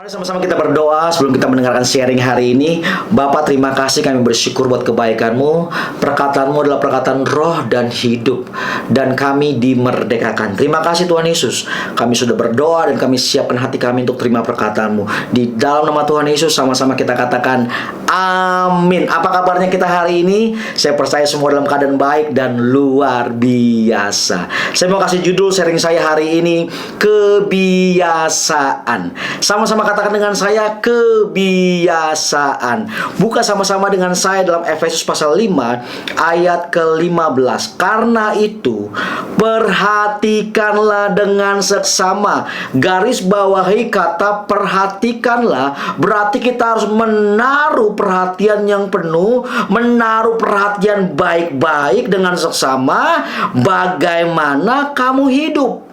Mari sama-sama kita berdoa sebelum kita mendengarkan sharing hari ini. Bapa, terima kasih, kami bersyukur buat kebaikan-Mu. Perkataan-Mu adalah perkataan roh dan hidup, dan kami dimerdekakan. Terima kasih Tuhan Yesus. Kami sudah berdoa dan kami siapkan hati kami untuk terima perkataan-Mu. Di dalam nama Tuhan Yesus sama-sama kita katakan amin. Apa kabarnya kita hari ini? Saya percaya semua dalam keadaan baik dan luar biasa. Saya mau kasih judul sharing saya hari ini, kebiasaan. Sama-sama katakan dengan saya, kebiasaan. Buka sama-sama dengan saya dalam Efesus pasal 5 ayat ke-15. Karena itu perhatikanlah dengan seksama. Garis bawahi kata perhatikanlah, berarti kita harus menaruh perhatian yang penuh, menaruh perhatian baik-baik dengan seksama. Bagaimana kamu hidup?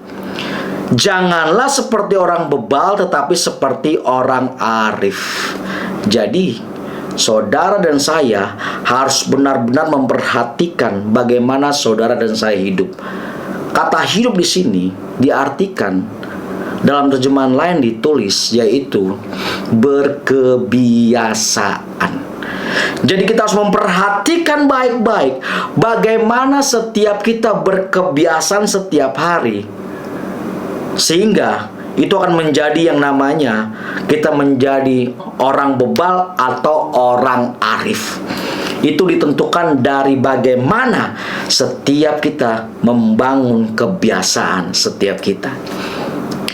Janganlah seperti orang bebal, tetapi seperti orang arif. Jadi, saudara dan saya harus benar-benar memperhatikan bagaimana saudara dan saya hidup. Kata hidup di sini diartikan dalam terjemahan lain ditulis yaitu berkebiasaan. Jadi kita harus memperhatikan baik-baik bagaimana setiap kita berkebiasaan setiap hari, sehingga itu akan menjadi yang namanya kita menjadi orang bebal atau orang arif. Itu ditentukan dari bagaimana setiap kita membangun kebiasaan setiap kita.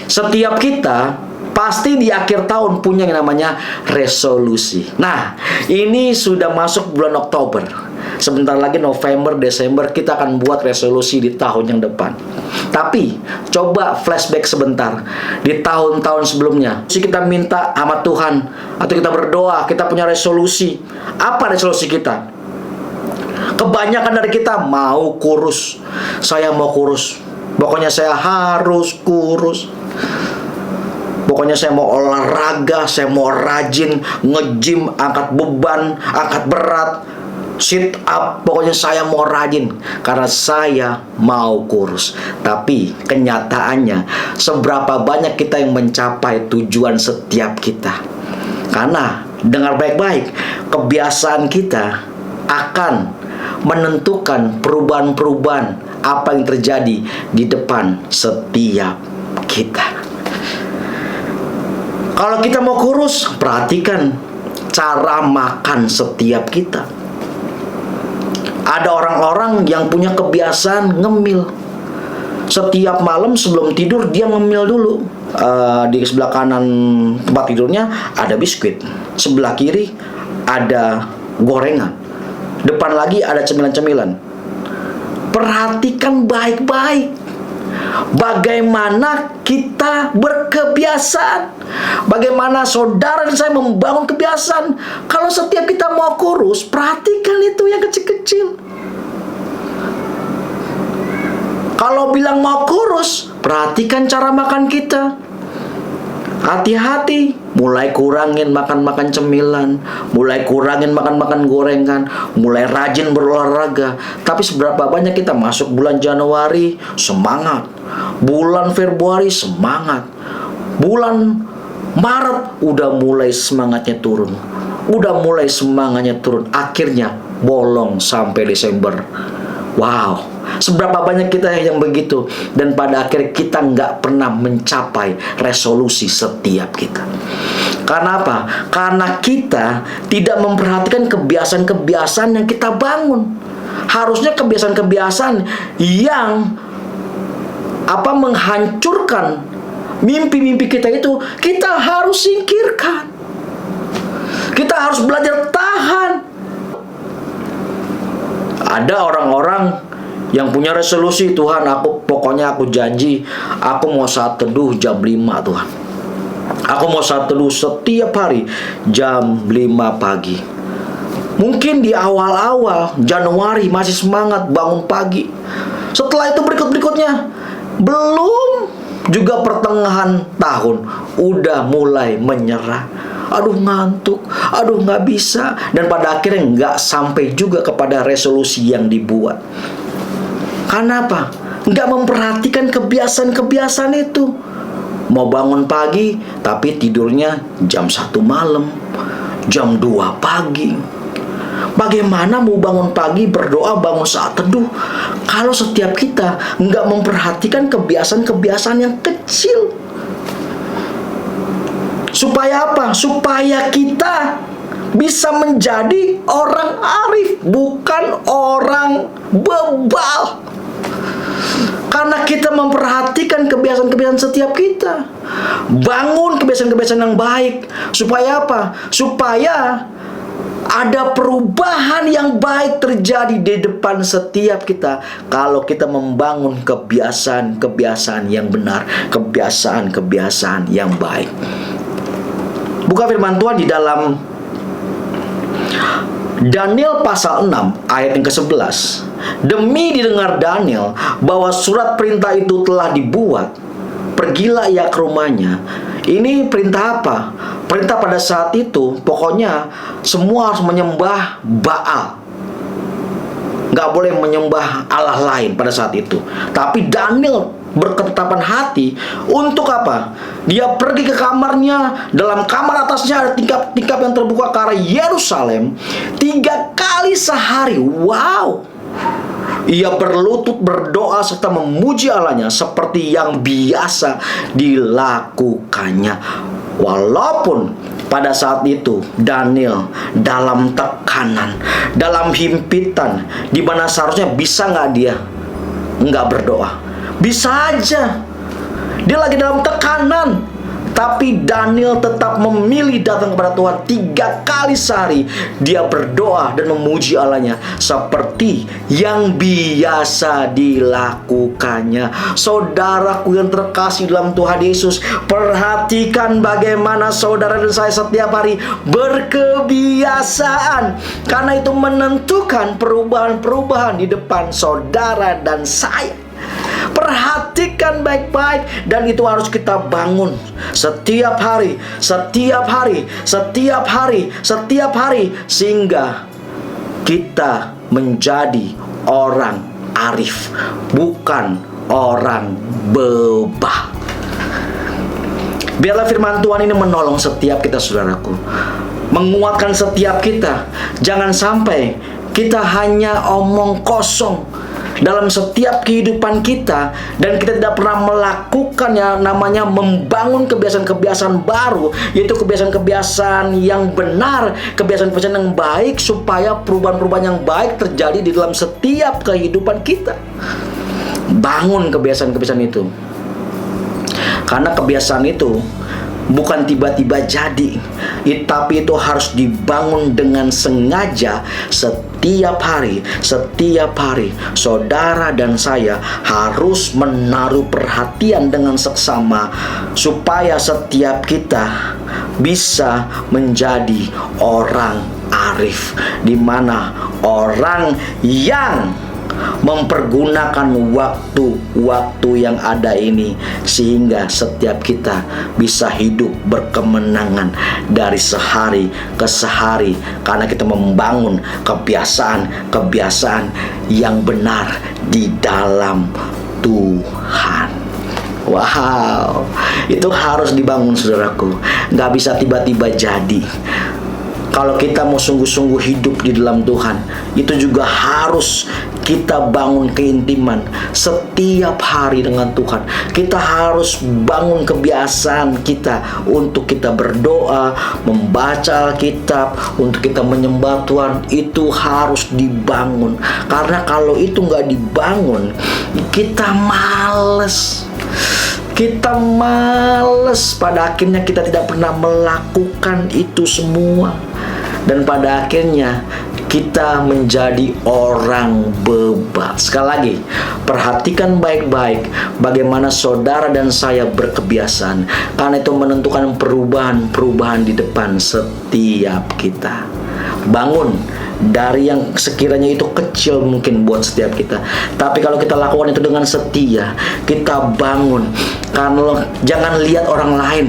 Setiap kita pasti di akhir tahun punya yang namanya resolusi. Nah, ini sudah masuk bulan Oktober. Sebentar lagi November, Desember kita akan buat resolusi di tahun yang depan. Tapi coba flashback sebentar di tahun-tahun sebelumnya. Si kita minta sama Tuhan atau kita berdoa, kita punya resolusi. Apa resolusi kita? Kebanyakan dari kita mau kurus. Saya mau kurus. Pokoknya saya harus kurus. Pokoknya saya mau olahraga, saya mau rajin nge-gym, angkat beban, angkat berat, sit up. Pokoknya saya mau rajin karena saya mau kurus. Tapi kenyataannya seberapa banyak kita yang mencapai tujuan setiap kita? Karena dengar baik-baik, kebiasaan kita akan menentukan perubahan-perubahan apa yang terjadi di depan setiap kita. Kalau kita mau kurus, perhatikan cara makan setiap kita. Ada orang-orang yang punya kebiasaan ngemil. Setiap malam sebelum tidur dia ngemil dulu. Di sebelah kanan tempat tidurnya ada biskuit, sebelah kiri ada gorengan, depan lagi ada cemilan-cemilan. Perhatikan baik-baik bagaimana kita berkebiasaan, bagaimana saudara dan saya membangun kebiasaan. Kalau setiap kita mau kurus, perhatikan itu yang kecil-kecil. Kalau bilang mau kurus, perhatikan cara makan kita. Hati-hati, mulai kurangin makan-makan cemilan, mulai kurangin makan-makan gorengan, mulai rajin berolahraga. Tapi seberapa banyak kita masuk bulan Januari, semangat. Bulan Februari, semangat. Bulan Maret, udah mulai semangatnya turun. Akhirnya bolong sampai Desember. Wow, seberapa banyak kita yang begitu. Dan pada akhirnya kita nggak pernah mencapai resolusi setiap kita. Karena apa? Karena kita tidak memperhatikan kebiasaan-kebiasaan yang kita bangun. Harusnya kebiasaan-kebiasaan yang menghancurkan mimpi-mimpi kita itu kita harus singkirkan. Kita harus belajar tahan. Ada orang-orang yang punya resolusi, Tuhan, pokoknya aku janji, aku mau saat teduh jam 5, Tuhan. Aku mau saat teduh setiap hari jam 5 pagi. Mungkin di awal-awal Januari masih semangat bangun pagi. Setelah itu berikut-berikutnya belum juga pertengahan tahun udah mulai menyerah. Aduh ngantuk, aduh nggak bisa. Dan pada akhirnya nggak sampai juga kepada resolusi yang dibuat. Karena apa? Nggak memperhatikan kebiasaan-kebiasaan itu. Mau bangun pagi tapi tidurnya jam 1 malam, jam 2 pagi. Bagaimana mau bangun pagi, berdoa, bangun saat teduh, kalau setiap kita nggak memperhatikan kebiasaan-kebiasaan yang kecil? Supaya apa? Supaya kita bisa menjadi orang arif, bukan orang bebal. Karena kita memperhatikan kebiasaan-kebiasaan setiap kita. Bangun kebiasaan-kebiasaan yang baik. Supaya apa? Supaya ada perubahan yang baik terjadi di depan setiap kita. Kalau kita membangun kebiasaan-kebiasaan yang benar, kebiasaan-kebiasaan yang baik. Buka firman Tuhan di dalam Daniel pasal 6 ayat yang ke-11. Demi didengar Daniel bahwa surat perintah itu telah dibuat, pergilah ia ke rumahnya. Ini perintah apa? Perintah pada saat itu, pokoknya semua harus menyembah Baal. Nggak boleh menyembah Allah lain pada saat itu. Tapi Daniel berketetapan hati untuk apa? Dia pergi ke kamarnya. Dalam kamar atasnya ada tingkap-tingkap yang terbuka ke arah Yerusalem 3 kali sehari. Wow! Ia berlutut berdoa serta memuji Allahnya seperti yang biasa dilakukannya. Walaupun pada saat itu Daniel dalam tekanan, dalam himpitan, di mana seharusnya bisa nggak dia nggak berdoa? Bisa aja. Dia lagi dalam tekanan, tapi Daniel tetap memilih datang kepada Tuhan 3 kali sehari. Dia berdoa dan memuji Allahnya seperti yang biasa dilakukannya. Saudaraku yang terkasih dalam Tuhan Yesus, perhatikan bagaimana saudara dan saya setiap hari berkebiasaan. Karena itu menentukan perubahan-perubahan di depan saudara dan saya. Perhatikan baik-baik, dan itu harus kita bangun setiap hari, sehingga kita menjadi orang arif, bukan orang bebal. Biarlah firman Tuhan ini menolong setiap kita, saudaraku, menguatkan setiap kita. Jangan sampai kita hanya omong kosong dalam setiap kehidupan kita, dan kita tidak pernah melakukan yang namanya membangun kebiasaan-kebiasaan baru, yaitu kebiasaan-kebiasaan yang benar, kebiasaan-kebiasaan yang baik, supaya perubahan-perubahan yang baik terjadi di dalam setiap kehidupan kita. Bangun kebiasaan-kebiasaan itu, karena kebiasaan itu bukan tiba-tiba jadi, tapi itu harus dibangun dengan sengaja setiap hari. Saudara dan saya harus menaruh perhatian dengan seksama supaya setiap kita bisa menjadi orang arif, di mana orang yang mempergunakan waktu yang ada ini, sehingga setiap kita bisa hidup berkemenangan dari sehari ke sehari, karena kita membangun kebiasaan yang benar di dalam Tuhan. Wow, itu harus dibangun, saudaraku. Nggak bisa tiba-tiba jadi. Kalau kita mau sungguh-sungguh hidup di dalam Tuhan, itu juga harus kita bangun keintiman setiap hari dengan Tuhan. Kita harus bangun kebiasaan kita untuk kita berdoa, membaca Alkitab, untuk kita menyembah Tuhan. Itu harus dibangun. Karena kalau itu nggak dibangun, kita males. Pada akhirnya kita tidak pernah melakukan itu semua. Dan pada akhirnya kita menjadi orang bebal. Sekali lagi, perhatikan baik-baik bagaimana saudara dan saya berkebiasaan, karena itu menentukan perubahan-perubahan di depan setiap kita. Bangun dari yang sekiranya itu kecil mungkin buat setiap kita, tapi kalau kita lakukan itu dengan setia, kita bangun Kalau jangan lihat orang lain.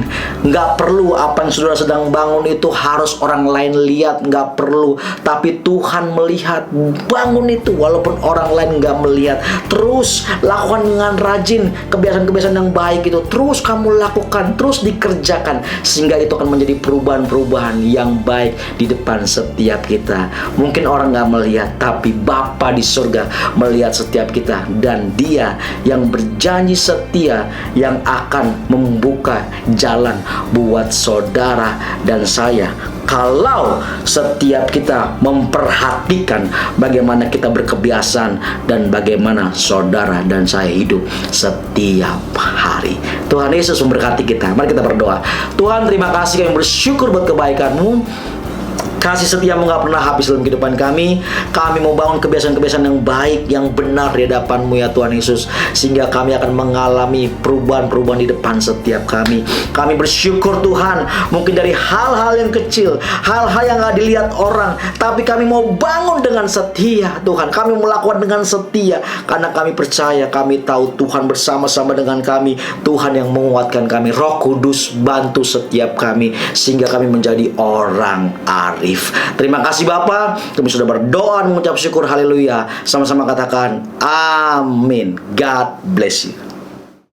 Nggak perlu apa yang saudara sedang bangun itu harus orang lain lihat. Nggak perlu. Tapi Tuhan melihat. Bangun itu walaupun orang lain nggak melihat. Terus lakukan dengan rajin. Kebiasaan-kebiasaan yang baik itu terus kamu lakukan, terus dikerjakan, sehingga itu akan menjadi perubahan-perubahan yang baik di depan setiap kita. Mungkin orang nggak melihat, tapi Bapa di surga melihat setiap kita, dan Dia yang berjanji setia yang akan membuka jalan buat saudara dan saya. Kalau setiap kita memperhatikan bagaimana kita berkebiasaan dan bagaimana saudara dan saya hidup setiap hari. Tuhan Yesus memberkati kita. Mari kita berdoa. Tuhan, terima kasih, kami bersyukur buat kebaikan-Mu. Kasih setiamu gak pernah habis dalam kehidupan kami. Kami mau bangun kebiasaan-kebiasaan yang baik, yang benar di hadapan-Mu ya Tuhan Yesus, sehingga kami akan mengalami perubahan-perubahan di depan setiap kami. Kami bersyukur Tuhan, mungkin dari hal-hal yang kecil, hal-hal yang gak dilihat orang, tapi kami mau bangun dengan setia Tuhan. Kami melakukan dengan setia, karena kami percaya, kami tahu Tuhan bersama-sama dengan kami. Tuhan yang menguatkan kami. Roh Kudus bantu setiap kami, sehingga kami menjadi orang arif. Terima kasih Bapa, kami sudah berdoa mengucap syukur, haleluya. Sama-sama katakan amin. God bless you.